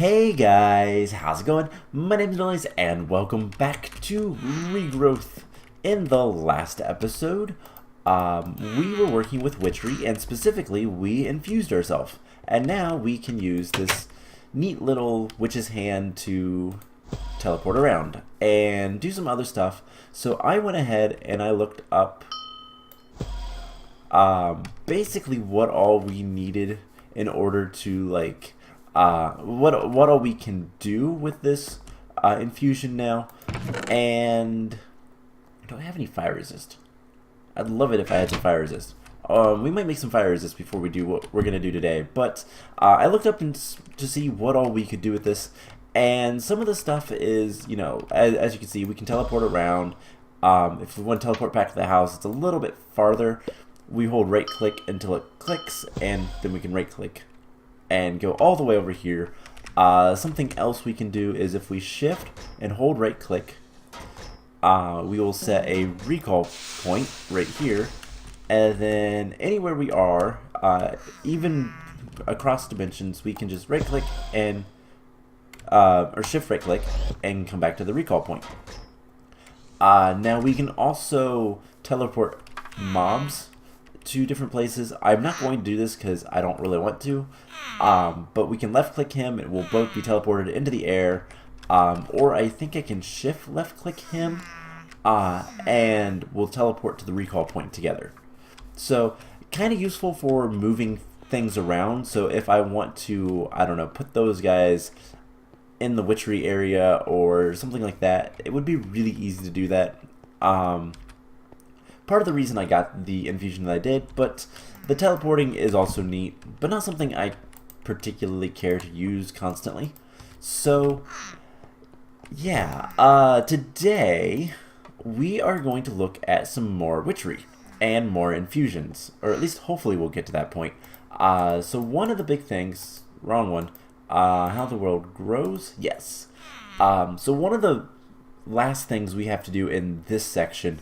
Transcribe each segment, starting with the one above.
Hey guys, how's it going? My name is Noise and welcome back to Regrowth. In the last episode, we were working with Witchery and specifically we infused ourselves. And now we can use this neat little witch's hand to teleport around and do some other stuff. So I went ahead and I looked up basically what all we needed in order to what all we can do with this infusion now. And do I have any fire resist? I'd love it if I had some fire resist. We might make some fire resist before we do what we're gonna do today, but I looked up to see what all we could do with this, and some of the stuff is, you know, as you can see, we can teleport around. If we want to teleport back to the house, it's a little bit farther. We hold right click until it clicks, and then we can right click and go all the way over here. Something else we can do is if we shift and hold right click, we will set a recall point right here, and then anywhere we are, even across dimensions, we can just right click and or shift right click and come back to the recall point. Now we can also teleport mobs to different places. I'm not going to do this because I don't really want to, but we can left click him and we'll both be teleported into the air, or I think I can shift left click him and we'll teleport to the recall point together. So kind of useful for moving things around. So if I want to, I don't know, put those guys in the Witchery area or something like that, it would be really easy to do that. Part of the reason I got the infusion that I did, but the teleporting is also neat, but not something I particularly care to use constantly. So yeah, today we are going to look at some more Witchery and more infusions, or at least hopefully we'll get to that point. So one of the big things, wrong one, how the world grows, yes. So one of the last things we have to do in this section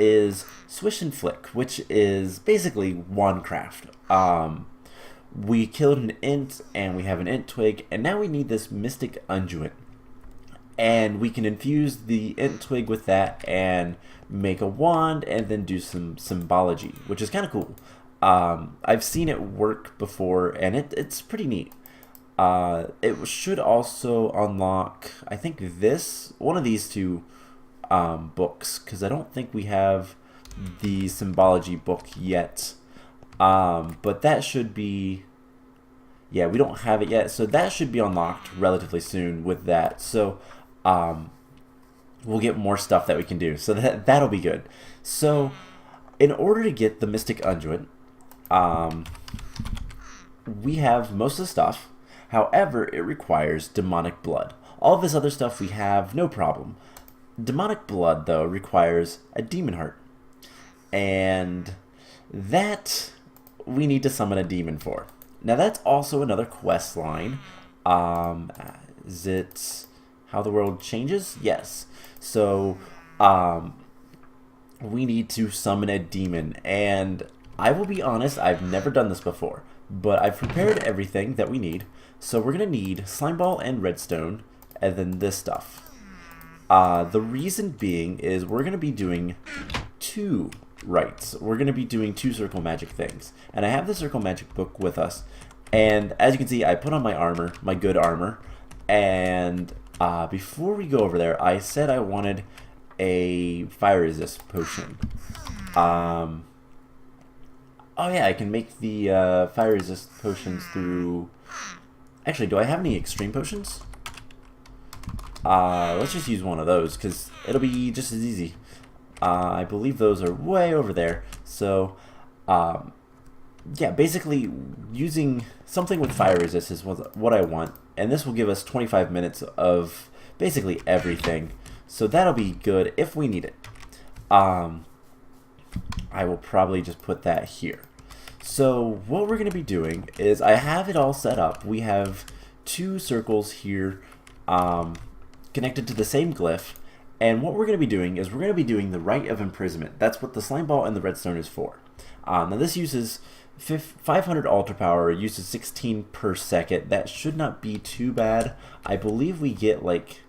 is swish and flick, which is basically wandcraft. We killed an int and we have an int twig, and now we need this mystic unguent, and we can infuse the int twig with that and make a wand and then do some symbology, which is kind of cool. I've seen it work before and it's pretty neat. It should also unlock, I think, one of these two books, because I don't think we have the Symbology book yet, but that should be, yeah, we don't have it yet, so that should be unlocked relatively soon with that. So we'll get more stuff that we can do, so that'll be good. So in order to get the Mystic Unguent, we have most of the stuff. However, it requires demonic blood. All of this other stuff we have, no problem. Demonic blood, though, requires a demon heart, and that we need to summon a demon for. Now that's also another quest line. Is it how the world changes? Yes. So we need to summon a demon, and I will be honest, I've never done this before, but I've prepared everything that we need. So we're gonna need slime ball and redstone, and then this stuff. The reason being is we're going to be doing two rites. We're going to be doing two circle magic things. And I have the circle magic book with us. And as you can see, I put on my armor, my good armor. And before we go over there, I said I wanted a fire resist potion. Oh yeah, I can make the fire resist potions through... Actually, do I have any extreme potions? Let's just use one of those, because it'll be just as easy. I believe those are way over there. So, yeah, basically using something with fire resist is what I want. And this will give us 25 minutes of basically everything. So that'll be good if we need it. I will probably just put that here. So what we're going to be doing is, I have it all set up. We have two circles here, connected to the same glyph, and what we're going to be doing is we're going to be doing the Rite of Imprisonment. That's what the slime ball and the redstone is for. Now this uses 500 altar power, uses 16 per second. That should not be too bad. I believe we get like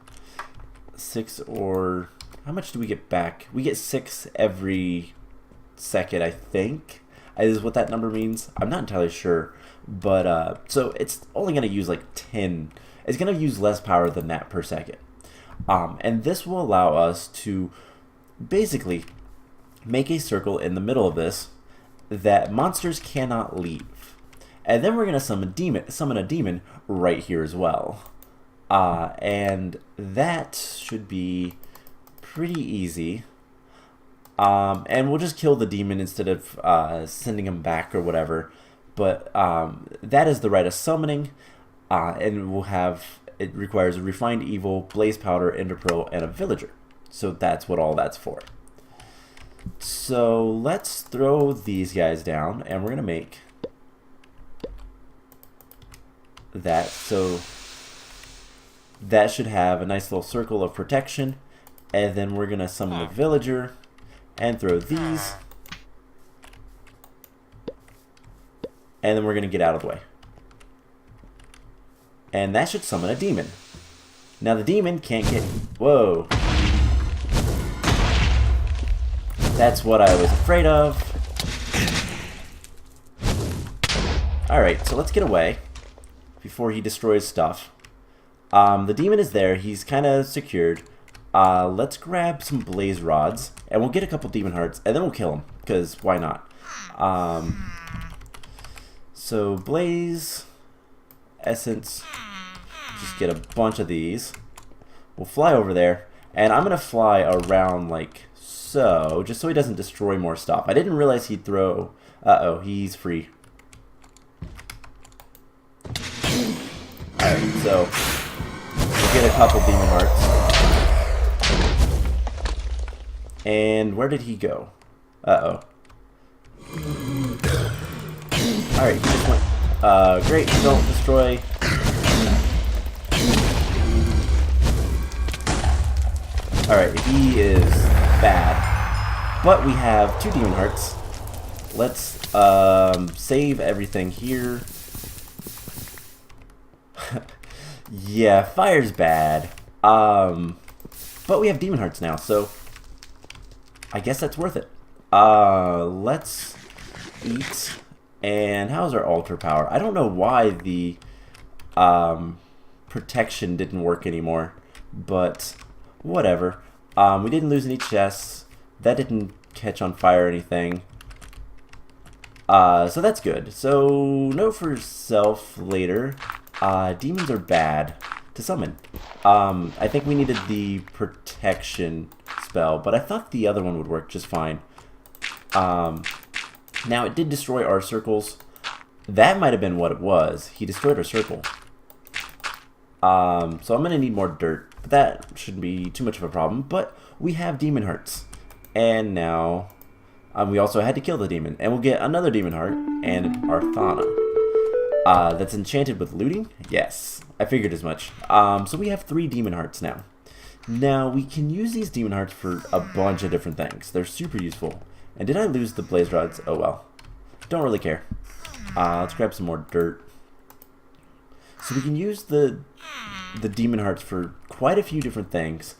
6 or... How much do we get back? We get 6 every second, I think, is what that number means. I'm not entirely sure. But, so it's only going to use like 10. It's going to use less power than that per second. And this will allow us to basically make a circle in the middle of this that monsters cannot leave. And then we're going to summon a demon right here as well. And that should be pretty easy. And we'll just kill the demon instead of sending him back or whatever. But that is the rite of summoning. And we'll have, it requires a refined evil, blaze powder, ender pearl, and a villager. So that's what all that's for. So let's throw these guys down, and we're going to make that. So that should have a nice little circle of protection. And then we're going to summon the villager and throw these. And then we're going to get out of the way. And that should summon a demon. Now the demon can't get... Whoa. That's what I was afraid of. Alright, so let's get away before he destroys stuff. The demon is there. He's kind of secured. Let's grab some blaze rods, and we'll get a couple demon hearts, and then we'll kill him, because why not? So blaze, essence, just get a bunch of these. We'll fly over there, and I'm going to fly around like so, just so he doesn't destroy more stuff. I didn't realize he'd throw... Uh-oh, he's free. Alright, so we'll get a couple demon hearts. And where did he go? Uh-oh. Alright, he just went... great, don't destroy... Alright, he is bad. But we have 2 demon hearts. Let's save everything here. Yeah, fire's bad. But we have demon hearts now, so I guess that's worth it. Let's eat. And how's our altar power? I don't know why the protection didn't work anymore, but whatever. We didn't lose any chests. That didn't catch on fire or anything. So that's good. So note for self later. Demons are bad to summon. I think we needed the protection spell, but I thought the other one would work just fine. Now it did destroy our circles. That might have been what it was. He destroyed our circle. So I'm going to need more dirt. But that shouldn't be too much of a problem. But we have demon hearts. And now we also had to kill the demon. And we'll get another demon heart and Arthana. That's enchanted with looting? Yes. I figured as much. So we have 3 demon hearts now. Now we can use these demon hearts for a bunch of different things. They're super useful. And did I lose the blaze rods? Oh well. Don't really care. Let's grab some more dirt. So we can use the demon hearts for quite a few different things.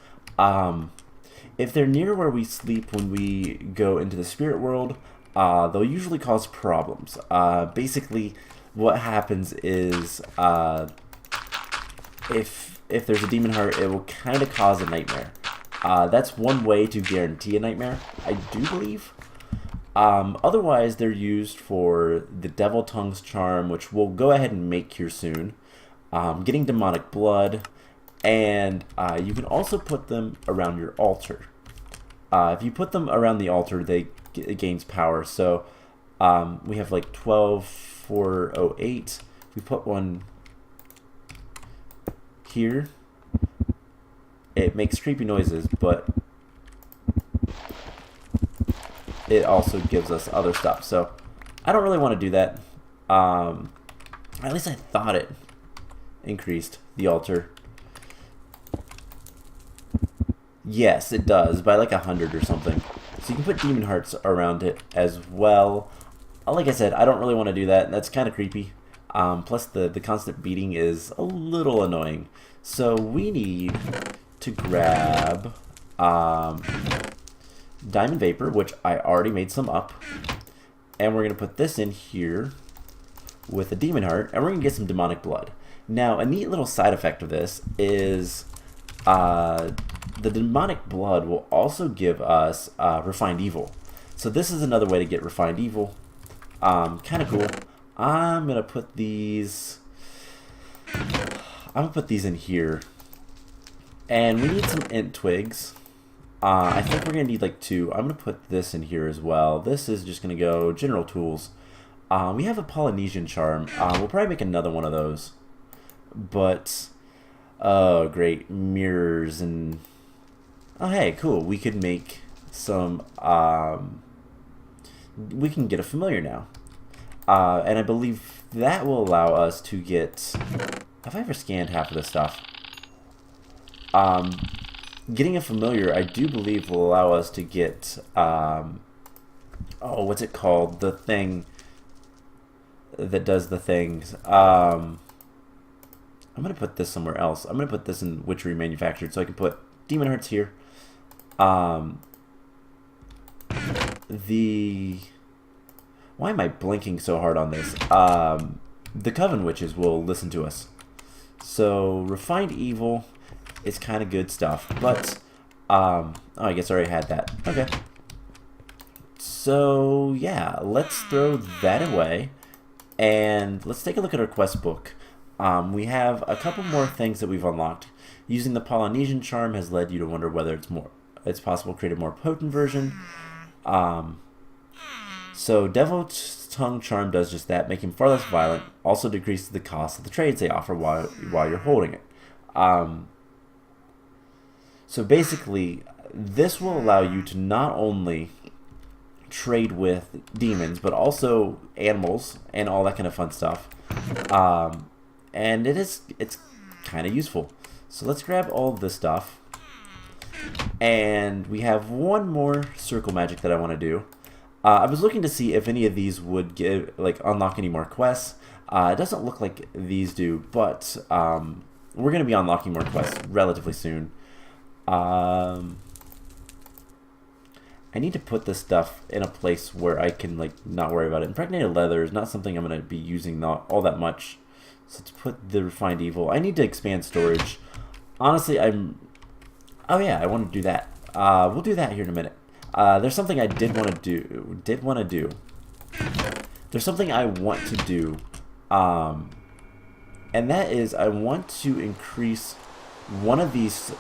If they're near where we sleep when we go into the spirit world, they'll usually cause problems. Basically, what happens is if there's a demon heart, it will kind of cause a nightmare. That's one way to guarantee a nightmare, I do believe. Otherwise, they're used for the Devil Tongue's Charm, which we'll go ahead and make here soon. Getting demonic blood, and you can also put them around your altar. If you put them around the altar, it gains power. So we have like 12,408. We put one here. It makes creepy noises, but it also gives us other stuff. So I don't really want to do that. At least I thought it increased the altar. Yes, it does, by like 100 or something. So you can put demon hearts around it as well. like I said, I don't really want to do that. That's kind of creepy. Plus, the constant beating is a little annoying. So we need to grab Diamond Vapor, which I already made some up. And we're going to put this in here with a Demon Heart, and we're going to get some Demonic Blood. Now, a neat little side effect of this is the Demonic Blood will also give us Refined Evil. So this is another way to get Refined Evil. Kind of cool. I'm going to put these... I'm going to put these in here. And we need some Int Twigs. I think we're going to need like 2. I'm going to put this in here as well. This is just going to go General Tools. We have a Polynesian Charm. We'll probably make another one of those. But, oh, great. Mirrors and... Oh, hey, cool. We could make some... we can get a familiar now. And I believe that will allow us to get... Have I ever scanned half of this stuff? Getting a familiar, I do believe, will allow us to get... oh, what's it called? The thing that does the things. I'm going to put this somewhere else. I'm going to put this in Witchery Manufactured, so I can put Demon Hearts here. Why am I blinking so hard on this? The Coven Witches will listen to us. So, Refined Evil is kind of good stuff, but, oh, I guess I already had that. Okay. So, yeah, let's throw that away, and let's take a look at our quest book. We have a couple more things that we've unlocked. Using the Polynesian Charm has led you to wonder whether it's possible to create a more potent version. So Devil's Tongue Charm does just that, making far less violent, also decreases the cost of the trades they offer while you're holding it. So basically, this will allow you to not only trade with demons, but also animals and all that kind of fun stuff. And it's kind of useful. So let's grab all of this stuff. And we have one more circle magic that I want to do. I was looking to see if any of these would unlock any more quests. It doesn't look like these do, but we're going to be unlocking more quests relatively soon. I need to put this stuff in a place where I can not worry about it. Impregnated leather is not something I'm going to be using all that much. So let's put the Refined Evil. I need to expand storage. Honestly, oh yeah, I want to do that. We'll do that here in a minute. There's something I did want to do. There's something I want to do. And that is I want to increase one of these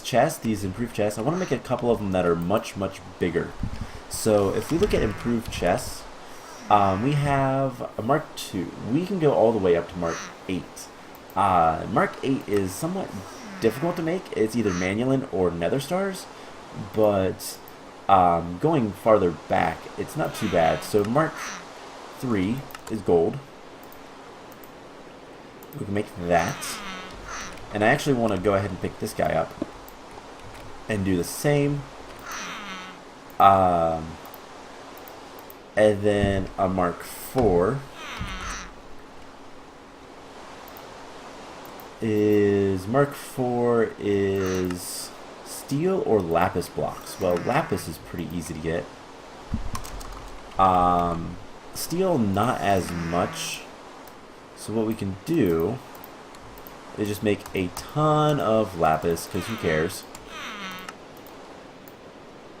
chests, these improved chests. I want to make a couple of them that are much, much bigger. So if we look at improved chests, we have a Mark II. We can go all the way up to Mark 8. Mark 8 is somewhat difficult to make. It's either Manulin or Nether Stars, but going farther back, it's not too bad. So Mark 3 is gold. We can make that. And I actually want to go ahead and pick this guy up and do the same. And then a Mark 4 is steel or lapis blocks. Well, lapis is pretty easy to get. Steel, not as much. So what we can do is just make a ton of lapis, because who cares?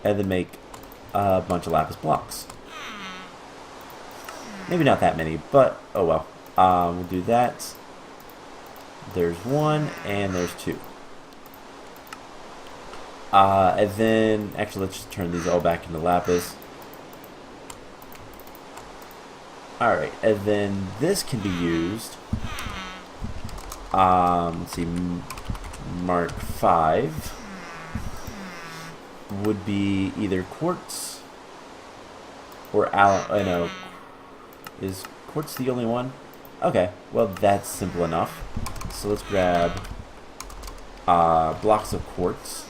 And then make a bunch of lapis blocks. Maybe not that many, but oh well. We'll do that. There's 1 and there's 2. And then, actually, let's just turn these all back into lapis. Alright, and then this can be used. Let's see, Mark 5 would be either quartz or I know. Is quartz the only one? Okay, well that's simple enough. So let's grab blocks of quartz,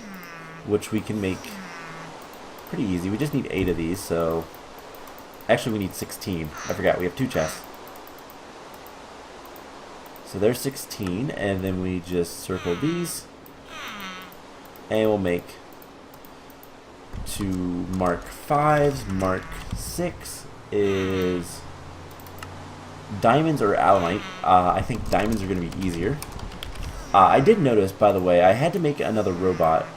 which we can make pretty easy. We just need 8 of these, so Actually, we need 16. I forgot, we have 2 chests. So there's 16, and then we just circle these. And we'll make 2 Mark 5s. Mark 6 is diamonds or alumite. I think diamonds are going to be easier. I did notice, by the way, I had to make another robot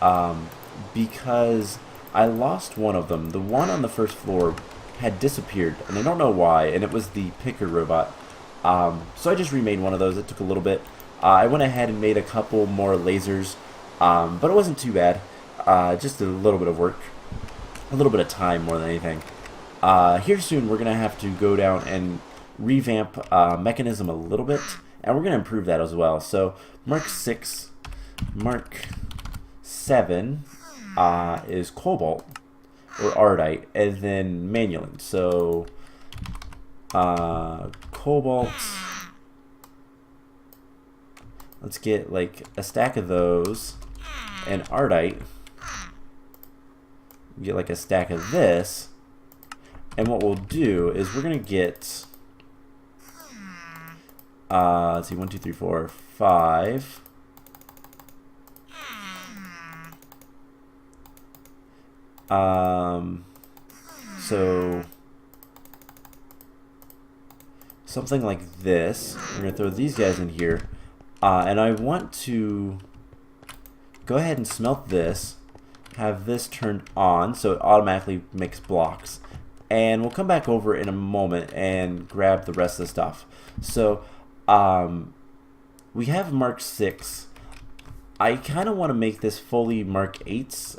because I lost one of them. The one on the first floor had disappeared, and I don't know why, and it was the picker robot. So I just remade one of those. It took a little bit. I went ahead and made a couple more lasers, but it wasn't too bad. Just a little bit of work. A little bit of time more than anything. Here soon we're going to have to go down and revamp mechanism a little bit, and we're going to improve that as well. So Mark 6, Mark 7 is cobalt or ardite, and then manulin. So cobalt, let's get like a stack of those, and ardite, get like a stack of this, and what we'll do is we're gonna get let's see, 1, 2, 3, 4, 5. So something like this. We're gonna throw these guys in here, and I want to go ahead and smelt this, have this turned on so it automatically makes blocks, and we'll come back over in a moment and grab the rest of the stuff. So we have Mark 6. I kind of want to make this fully Mark 8s.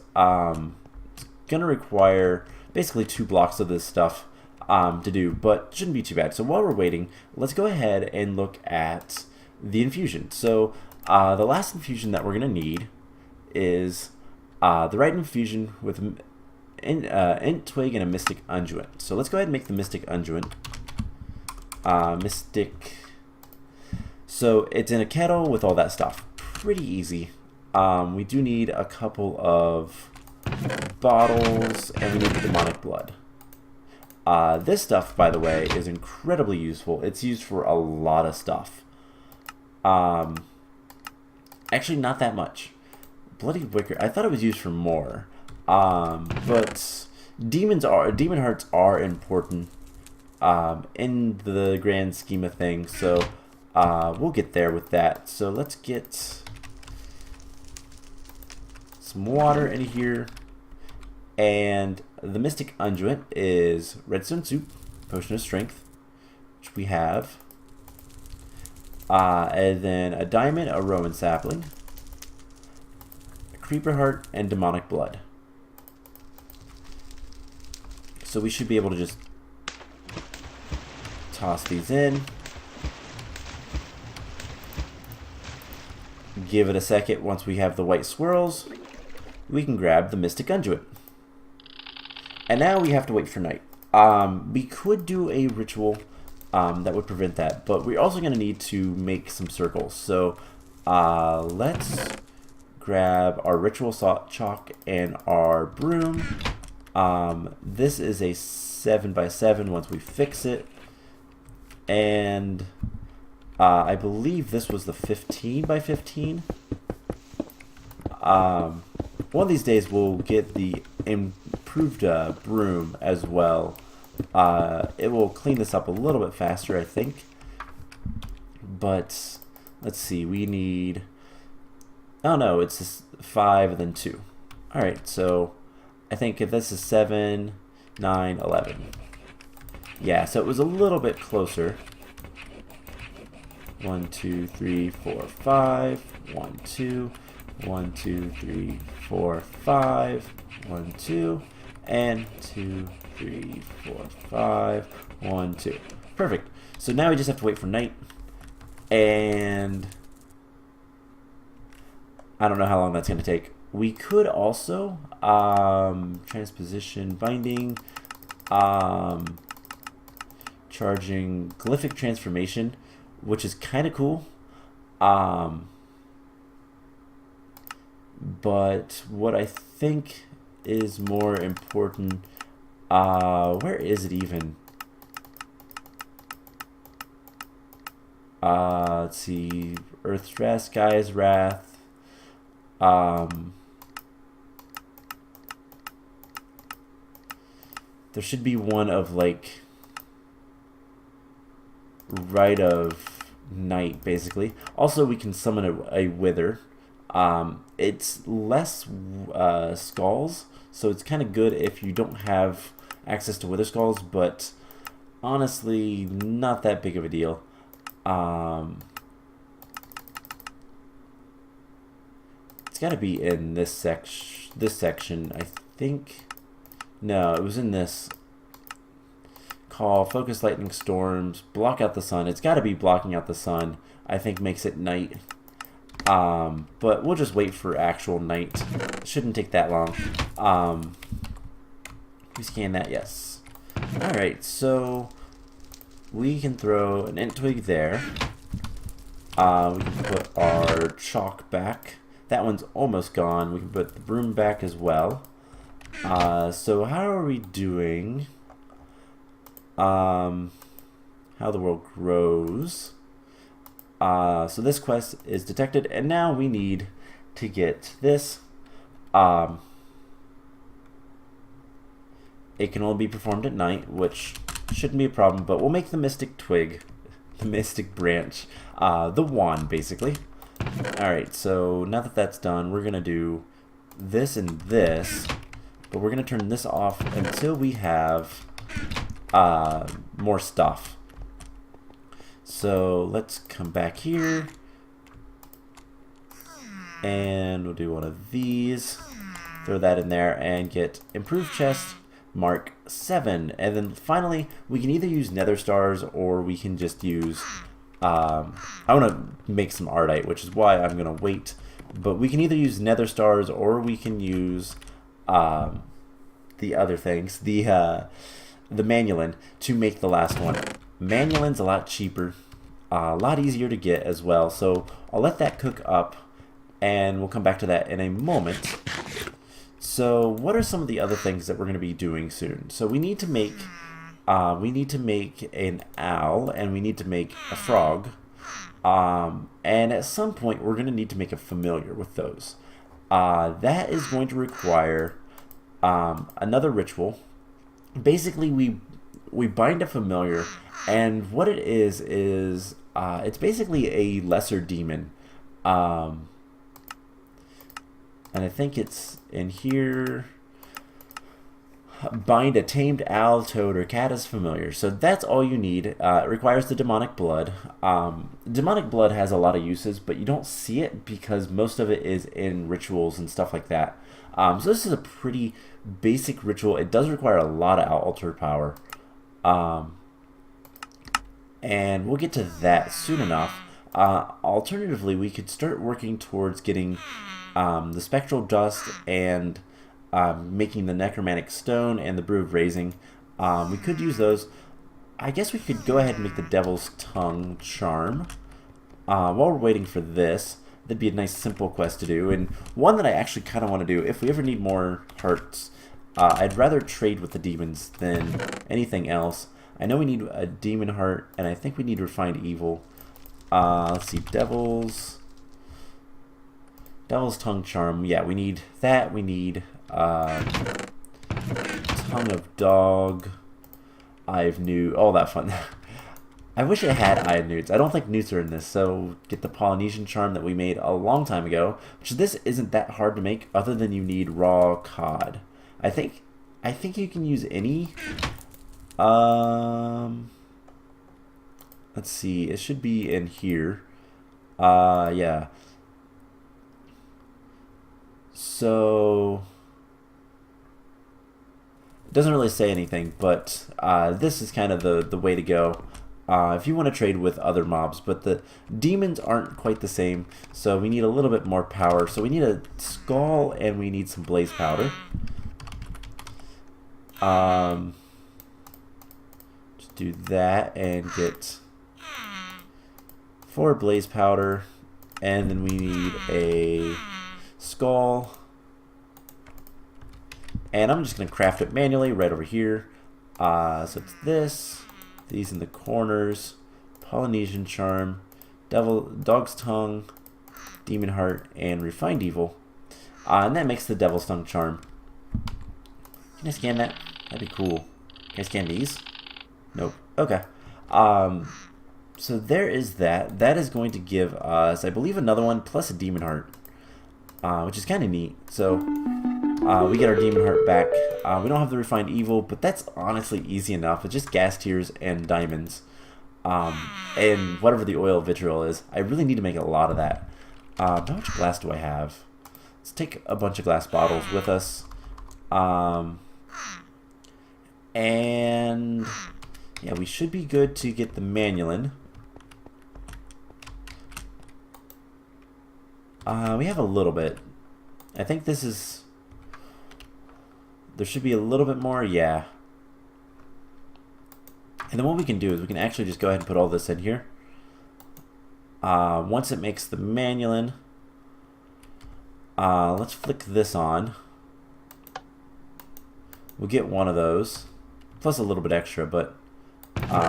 It's gonna require basically 2 blocks of this stuff to do, but shouldn't be too bad. So while we're waiting, let's go ahead and look at the infusion. So the last infusion that we're gonna need is the right infusion with int twig and a mystic unguent. So let's go ahead and make the mystic unguent. So it's in a kettle with all that stuff. Pretty easy. We do need a couple of bottles, and we need demonic blood. This stuff, by the way, is incredibly useful. It's used for a lot of stuff. Actually, not that much. Bloody Wicker, I thought it was used for more. But demon hearts are important in the grand scheme of things. So we'll get there with that. So let's get some water in here. And the mystic unguent is redstone soup, potion of strength, which we have, and then a diamond, a Roman sapling, a creeper heart, and demonic blood. So we should be able to just toss these in, give it a second. Once we have the white swirls, we can grab the mystic unguent. And now we have to wait for night. We could do a ritual that would prevent that, but we're also going to need to make some circles. So let's grab our ritual chalk and our broom. This is a 7x7 once we fix it. And I believe this was the 15x15. One of these days we'll get the improved broom as well. It will clean this up a little bit faster, I think. But let's see, we need, oh no, it's just 5 and then 2. Alright, so I think if this is 7, 9, 11. Yeah, so it was a little bit closer. 1, 2, 3, 4, 5. 1, 2. 1, 2, 3, 4, 5. 1, 2. And 2, 3, 4, 5. 1, 2. Perfect. So now we just have to wait for night. And I don't know how long that's going to take. We could also transposition binding, charging glyphic transformation, which is kind of cool. But what I think is more important, where is it even? Let's see, Earth's Wrath, Sky's Wrath. There should be one of like Rite of Night, basically. Also, we can summon a Wither. It's less skulls, so it's kind of good if you don't have access to Wither skulls, but honestly, not that big of a deal. It's got to be in this section, I think. No, it was in this. Call, focus lightning storms, block out the sun. It's got to be blocking out the sun. I think makes it night. But we'll just wait for actual night. It shouldn't take that long. We scan that, yes. Alright, so we can throw an int twig there. We can put our chalk back. That one's almost gone. We can put the broom back as well. So how are we doing? How the world grows. So this quest is detected, and now we need to get this. It can only be performed at night, which shouldn't be a problem, but we'll make the mystic twig, the mystic branch, the wand, basically. Alright, so now that that's done, we're going to do this and this, but we're going to turn this off until we have more stuff. So let's come back here, and we'll do one of these, throw that in there, and get improved chest, mark 7. And then finally, we can either use nether stars, or we can just use, I want to make some ardite, which is why I'm going to wait, but we can either use nether stars, or we can use the other things, the manulin, to make the last one. Manulin's a lot cheaper, a lot easier to get as well, so I'll let that cook up, and we'll come back to that in a moment. So what are some of the other things that we're going to be doing soon? So we need to make an owl, and we need to make a frog, and at some point we're going to need to make a familiar with those. That is going to require another ritual. Basically, we bind a familiar, and what it is it's basically a lesser demon, and I think it's in here. Bind a tamed owl, toad, or cat as familiar. So that's all you need. It requires the demonic blood. Demonic blood has a lot of uses, but you don't see it because most of it is in rituals and stuff like that. So this is a pretty basic ritual. It does require a lot of altar power. And we'll get to that soon enough. Alternatively, we could start working towards getting the spectral dust and making the necromantic stone and the brew of raising. We could use those. I guess we could go ahead and make the devil's tongue charm. While we're waiting for this, that'd be a nice simple quest to do, and one that I actually kind of want to do if we ever need more hearts. I'd rather trade with the demons than anything else. I know we need a demon heart, and I think we need refined evil. Let's see, devil's tongue charm. Yeah, we need that. We need tongue of dog, eye of newt, all that fun. I wish it had eye of newts. I don't think newts are in this, so get the Polynesian charm that we made a long time ago, which this isn't that hard to make other than you need raw cod. I think you can use any. Let's see, it should be in here. Yeah. So it doesn't really say anything, but this is kind of the way to go if you want to trade with other mobs. But the demons aren't quite the same, so we need a little bit more power. So we need a skull, and we need some blaze powder. Just do that and get 4 blaze powder, and then we need a skull, and I'm just going to craft it manually right over here. So it's this, these in the corners, Polynesian charm, Dog's Tongue, Demon Heart, and Refined Evil. And that makes the Devil's Tongue charm. Can I scan that? That'd be cool. Can I scan these? Nope. Okay. So there is that. That is going to give us, I believe, another one plus a Demon Heart, which is kind of neat. So we get our Demon Heart back. We don't have the Refined Evil, but that's honestly easy enough. It's just gas tears and diamonds. And whatever the oil of vitriol is. I really need to make a lot of that. How much glass do I have? Let's take a bunch of glass bottles with us. And yeah, we should be good to get the Manulin. We have a little bit. I think this is... There should be a little bit more, yeah. And then what we can do is we can actually just go ahead and put all this in here. Once it makes the Manulin, let's flick this on. We'll get one of those, plus a little bit extra, but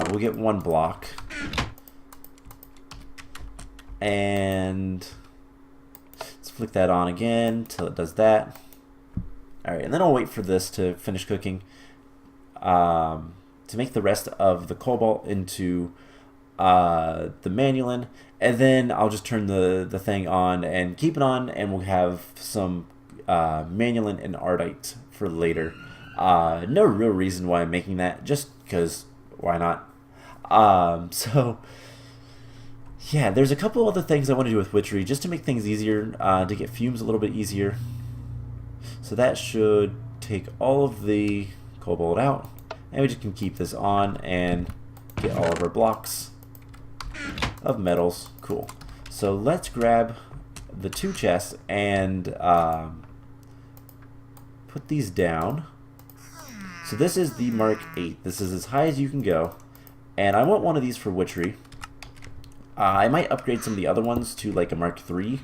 we'll get one block. And let's flick that on again till it does that. Alright, and then I'll wait for this to finish cooking. To make the rest of the cobalt into the Manulin, and then I'll just turn the thing on and keep it on, and we'll have some Manulin and Ardite for later. No real reason why I'm making that, just because why not? So yeah, there's a couple other things I want to do with Witchery just to make things easier, to get fumes a little bit easier. So that should take all of the cobalt out. And we just can keep this on and get all of our blocks of metals. Cool. So let's grab the 2 chests and put these down. So this is the Mark 8. This is as high as you can go. And I want one of these for Witchery. I might upgrade some of the other ones to like a Mark 3.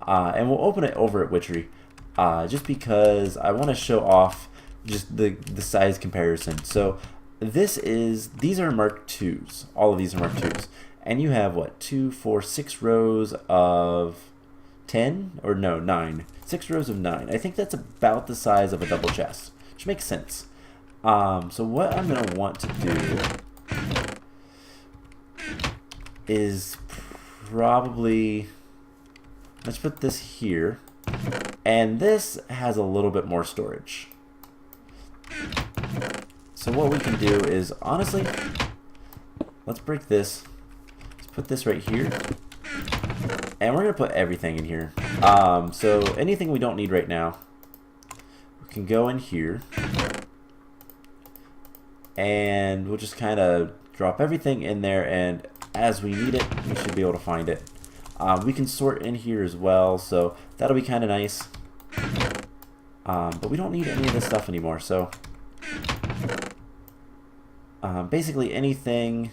And we'll open it over at Witchery. Just because I want to show off just the size comparison. So these are Mark 2s. All of these are Mark 2s. And you have what, 2, 4, 6 rows of 10? Or no, 9. 6 rows of 9. I think that's about the size of a double chest, which makes sense. So what I'm going to want to do is probably, let's put this here. And this has a little bit more storage. So what we can do is, honestly, let's break this. Let's put this right here. And we're going to put everything in here. So anything we don't need right now, we can go in here. And we'll just kind of drop everything in there, and as we need it, we should be able to find it. We can sort in here as well, so that'll be kind of nice. But we don't need any of this stuff anymore, so basically anything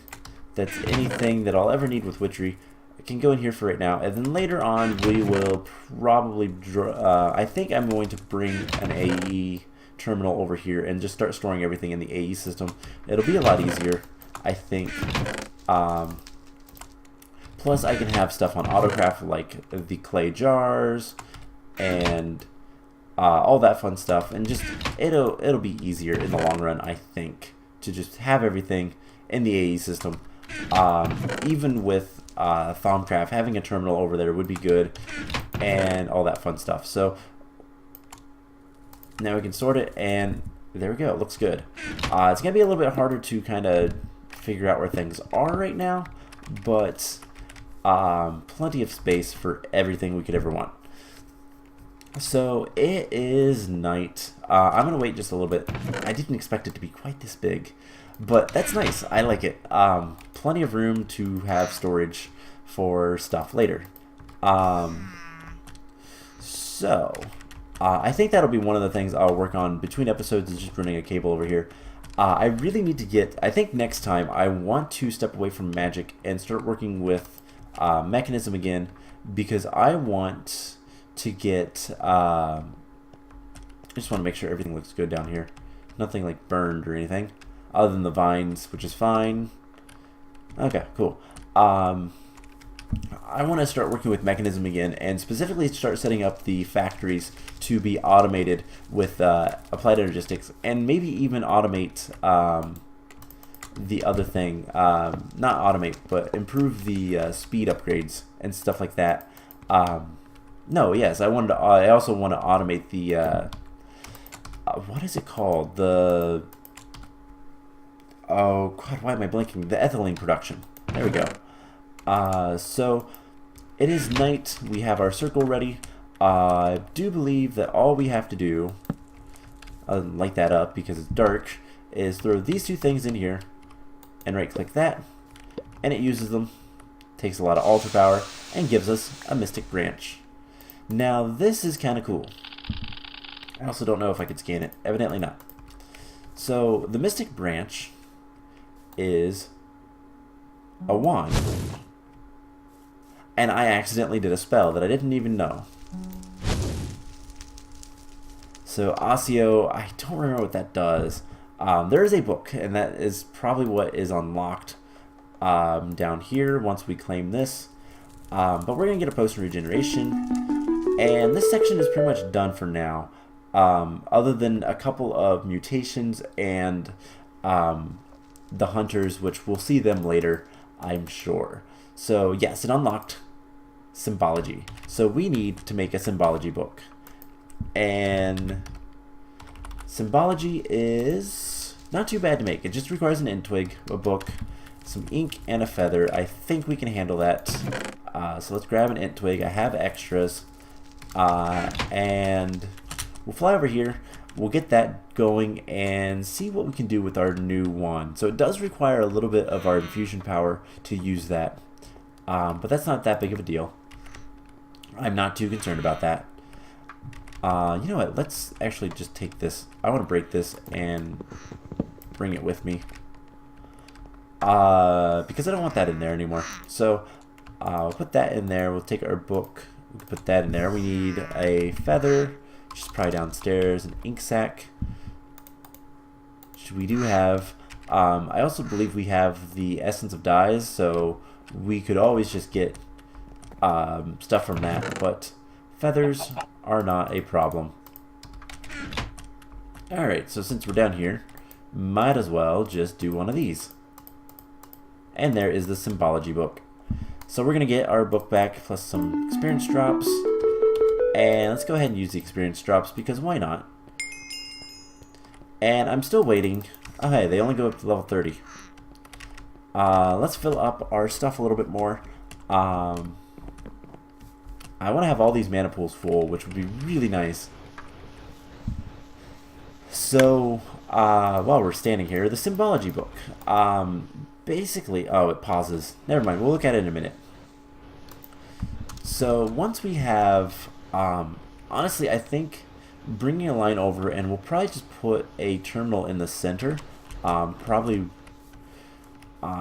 that I'll ever need with Witchery can go in here for right now, and then later on we will probably I think I'm going to bring an AE terminal over here and just start storing everything in the AE system. It'll be a lot easier, I think. Plus I can have stuff on autocraft like the clay jars and all that fun stuff, and just it'll be easier in the long run, I think, to just have everything in the AE system. Even with Thaumcraft, having a terminal over there would be good, and all that fun stuff. So now we can sort it, and there we go. It looks good. It's gonna be a little bit harder to kind of figure out where things are right now, but plenty of space for everything we could ever want. So it is night. I'm gonna wait just a little bit. I didn't expect it to be quite this big, but that's nice. I like it. Plenty of room to have storage for stuff later. I think that'll be one of the things I'll work on between episodes, is just running a cable over here. I really need to get, I think next time I want to step away from magic and start working with mechanism again, because I want to get, I just want to make sure everything looks good down here. Nothing like burned or anything, other than the vines, which is fine. Okay, cool. I want to start working with mechanism again, and specifically start setting up the factories to be automated with applied energistics, and maybe even automate the other thing. Not automate, but improve the speed upgrades and stuff like that. No, yes, I wanted to. I also want to automate the what is it called? The oh god, why am I blanking? The ethylene production. There we go. So it is night. We have our circle ready. I do believe that all we have to do, light that up because it's dark, is throw these two things in here and right click that, and it uses them, takes a lot of altar power, and gives us a mystic branch. Now this is kind of cool. I also don't know if I could scan it. Evidently not. So the mystic branch is a wand. And I accidentally did a spell that I didn't even know. So Osseo, I don't remember what that does. There is a book, and that is probably what is unlocked down here once we claim this. But we're going to get a potion regeneration. And this section is pretty much done for now. Other than a couple of mutations and the hunters, which we'll see them later, I'm sure. So yes, it unlocked Symbology. So we need to make a Symbology book. And Symbology is not too bad to make. It just requires an int twig, a book, some ink, and a feather. I think we can handle that. So let's grab an int twig. I have extras. And we'll fly over here. We'll get that going and see what we can do with our new wand. So it does require a little bit of our infusion power to use that. But that's not that big of a deal. I'm not too concerned about that. You know what? Let's actually just take this. I want to break this and bring it with me. Because I don't want that in there anymore. So we'll put that in there. We'll take our book. We can put that in there. We need a feather, which is probably downstairs. An ink sac, which we do have. I also believe we have the essence of dyes, so we could always just get stuff from that, but feathers are not a problem. Alright, so since we're down here, might as well just do one of these. And there is the Symbology book. So we're going to get our book back plus some experience drops. And let's go ahead and use the experience drops because why not? And I'm still waiting. Oh hey, they only go up to level 30. Let's fill up our stuff a little bit more. I want to have all these mana pools full, which would be really nice. So, while we're standing here, the Symbology book. Basically, oh, it pauses. Never mind, we'll look at it in a minute. So, once we have, honestly, I think bringing a line over, and we'll probably just put a terminal in the center. Probably,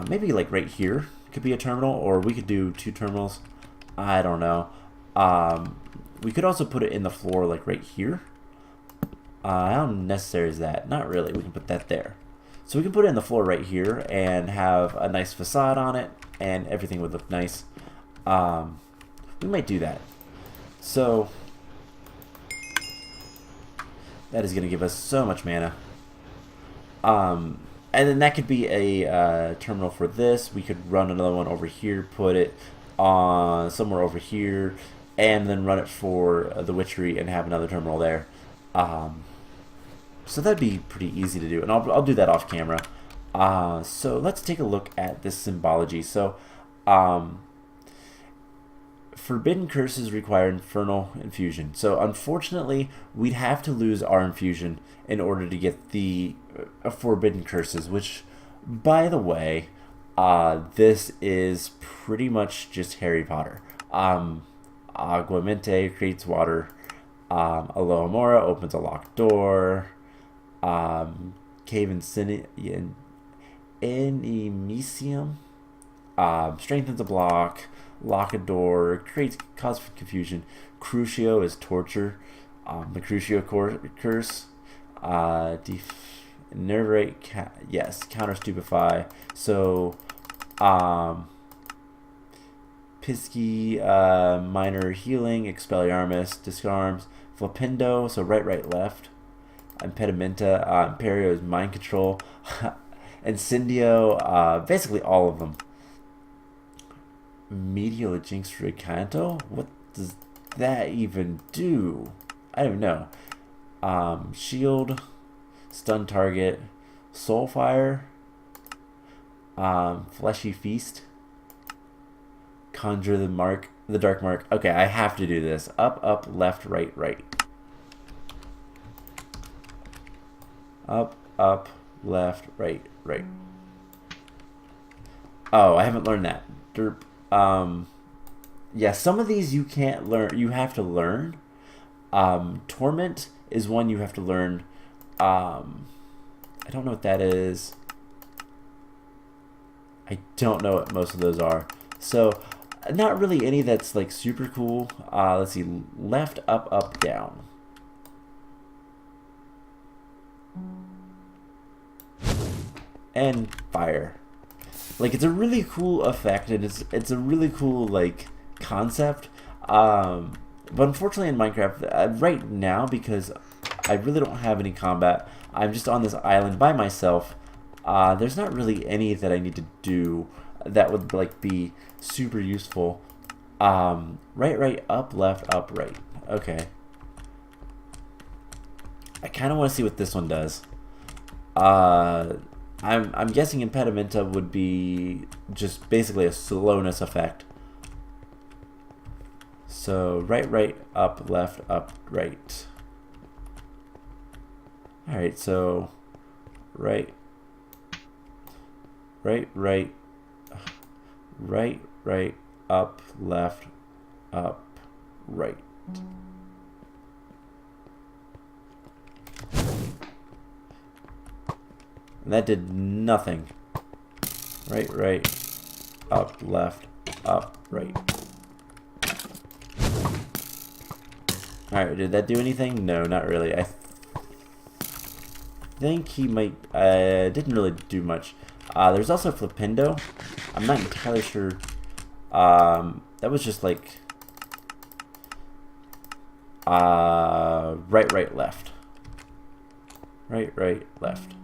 maybe like right here could be a terminal, or we could do two terminals. I don't know. We could also put it in the floor, like right here. How necessary is that? Not really. We can put that there. So we can put it in the floor right here and have a nice facade on it, and everything would look nice. We might do that. So that is going to give us so much mana. And then that could be a terminal for this. We could run another one over here, put it on somewhere over here, and then run it for the Witchery and have another terminal there. So that'd be pretty easy to do, and I'll do that off camera. So let's take a look at this Symbology. So Forbidden Curses require Infernal Infusion. So unfortunately, we'd have to lose our Infusion in order to get the Forbidden Curses, which, by the way, this is pretty much just Harry Potter. Aguamente creates water. Aloha Mora opens a locked door. Cave in Inimicium strengthens a block. Lock a door. Creates cause for confusion. Crucio is torture. The Crucio curse. Nervate. Yes. Counter stupefy. So Pisky, minor healing, Expelliarmus, disarms, Flipendo, so right, left. Impedimenta, Imperio is mind control, Incendio, basically all of them. Medial Jinx Recanto? What does that even do? I don't know. Shield, stun target, Soulfire, Fleshy Feast, conjure the dark mark. Okay, I have to do this. Up, left, right. Up, left, right. Oh, I haven't learned that. Derp. Yeah, some of these you can't learn. You have to learn. Torment is one you have to learn. I don't know what that is. I don't know what most of those are. So, not really any that's like super cool. Let's see. Left, up, down. And fire. Like, it's a really cool effect, and it's a really cool like concept. But unfortunately in Minecraft right now, because I really don't have any combat, I'm just on this island by myself. There's not really any that I need to do that would like be super useful. Right, up, left, up, right. Okay. I kind of want to see what this one does. I'm guessing Impedimenta would be just basically a slowness effect. So right, up, left, up, right. Alright, so right, up, left, up, right. And that did nothing. Right, up, left, up, right. Alright, did that do anything? No, not really. I think he might... didn't really do much. There's also Flipendo. I'm not entirely sure. That was just like... right, left. Right, left.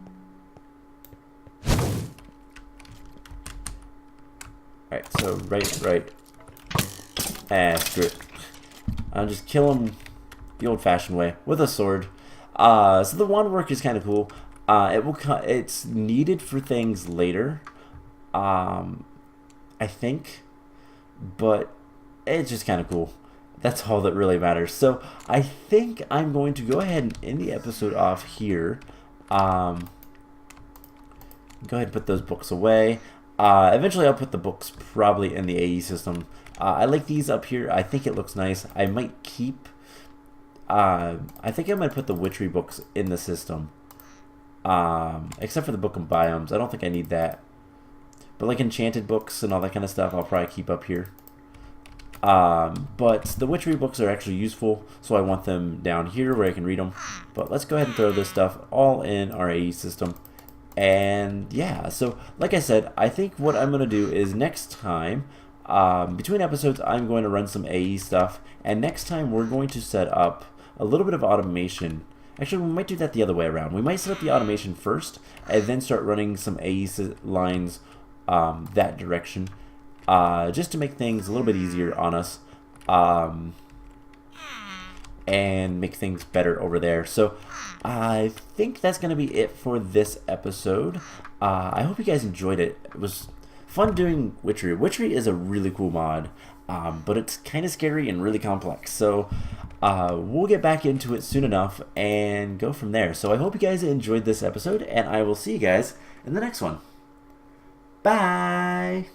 Alright, so right. Screw it. I'll just kill him the old-fashioned way with a sword. So the wand work is kind of cool. It's needed for things later, I think, but it's just kind of cool. That's all that really matters. So I think I'm going to go ahead and end the episode off here. Go ahead and put those books away. Eventually I'll put the books probably in the AE system. I like these up here. I think it looks nice. I might keep... I think I'm going to put the Witchery books in the system. Except for the book of biomes. I don't think I need that. But like enchanted books and all that kind of stuff, I'll probably keep up here. But the Witchery books are actually useful, so I want them down here where I can read them. But let's go ahead and throw this stuff all in our AE system. And yeah, so like I said, I think what I'm going to do is next time, between episodes, I'm going to run some AE stuff. And next time, we're going to set up a little bit of automation. Actually, we might do that the other way around. We might set up the automation first, and then start running some AE lines that direction, just to make things a little bit easier on us, and make things better over there. So I think that's going to be it for this episode. I hope you guys enjoyed it. It was fun doing Witchery. Witchery is a really cool mod, but it's kind of scary and really complex. So we'll get back into it soon enough and go from there. So I hope you guys enjoyed this episode, and I will see you guys in the next one. Bye!